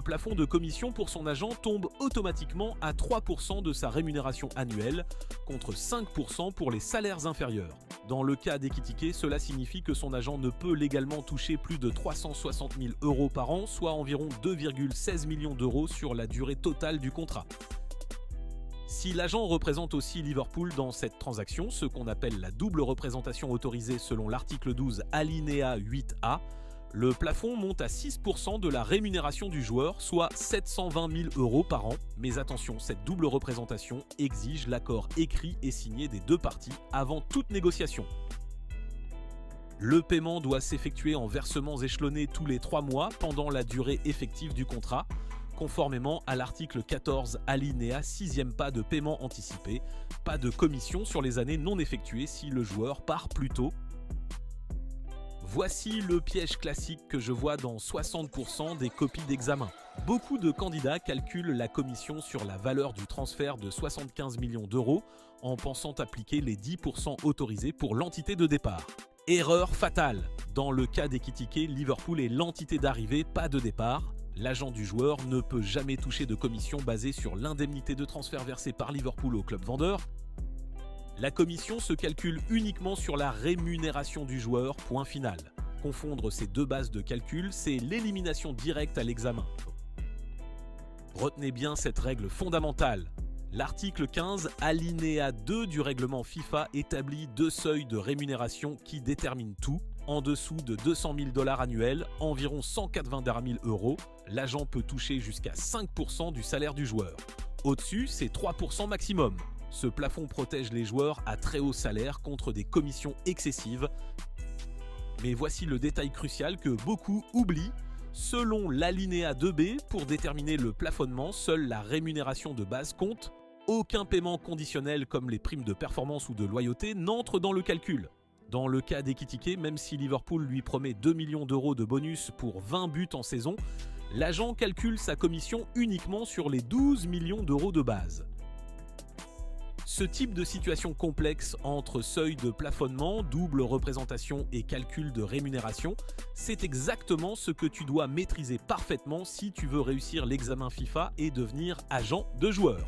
Le plafond de commission pour son agent tombe automatiquement à 3% de sa rémunération annuelle, contre 5% pour les salaires inférieurs. Dans le cas d'Ekitike, cela signifie que son agent ne peut légalement toucher plus de 360 000 € par an, soit environ 2,16 millions d'euros sur la durée totale du contrat. Si l'agent représente aussi Liverpool dans cette transaction, ce qu'on appelle la double représentation autorisée selon l'article 12 alinéa 8A, le plafond monte à 6% de la rémunération du joueur, soit 720 000 € par an. Mais attention, cette double représentation exige l'accord écrit et signé des deux parties avant toute négociation. Le paiement doit s'effectuer en versements échelonnés tous les 3 mois pendant la durée effective du contrat, conformément à l'article 14 alinéa 6e pas de paiement anticipé, pas de commission sur les années non effectuées si le joueur part plus tôt. Voici le piège classique que je vois dans 60% des copies d'examen. Beaucoup de candidats calculent la commission sur la valeur du transfert de 75 millions d'euros en pensant appliquer les 10% autorisés pour l'entité de départ. Erreur fatale. Dans le cas d'Ekitike, Liverpool est l'entité d'arrivée, pas de départ. L'agent du joueur ne peut jamais toucher de commission basée sur l'indemnité de transfert versée par Liverpool au club vendeur. La commission se calcule uniquement sur la rémunération du joueur, point final. Confondre ces deux bases de calcul, c'est l'élimination directe à l'examen. Retenez bien cette règle fondamentale. L'article 15, alinéa 2 du règlement FIFA établit deux seuils de rémunération qui déterminent tout. En dessous de 200 000 $ annuels, environ 180 000 €, l'agent peut toucher jusqu'à 5% du salaire du joueur. Au-dessus, c'est 3% maximum. Ce plafond protège les joueurs à très haut salaire contre des commissions excessives. Mais voici le détail crucial que beaucoup oublient. Selon l'alinéa 2B, pour déterminer le plafonnement, seule la rémunération de base compte. Aucun paiement conditionnel comme les primes de performance ou de loyauté n'entre dans le calcul. Dans le cas d'Ekitike, même si Liverpool lui promet 2 millions d'euros de bonus pour 20 buts en saison, l'agent calcule sa commission uniquement sur les 12 millions d'euros de base. Ce type de situation complexe entre seuil de plafonnement, double représentation et calcul de rémunération, c'est exactement ce que tu dois maîtriser parfaitement si tu veux réussir l'examen FIFA et devenir agent de joueur.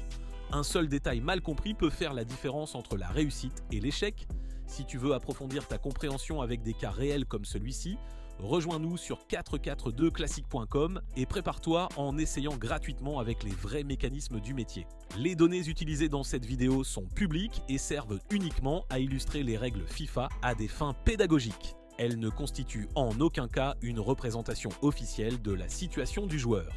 Un seul détail mal compris peut faire la différence entre la réussite et l'échec. Si tu veux approfondir ta compréhension avec des cas réels comme celui-ci, rejoins-nous sur 442classique.com et prépare-toi en essayant gratuitement avec les vrais mécanismes du métier. Les données utilisées dans cette vidéo sont publiques et servent uniquement à illustrer les règles FIFA à des fins pédagogiques. Elles ne constituent en aucun cas une représentation officielle de la situation du joueur.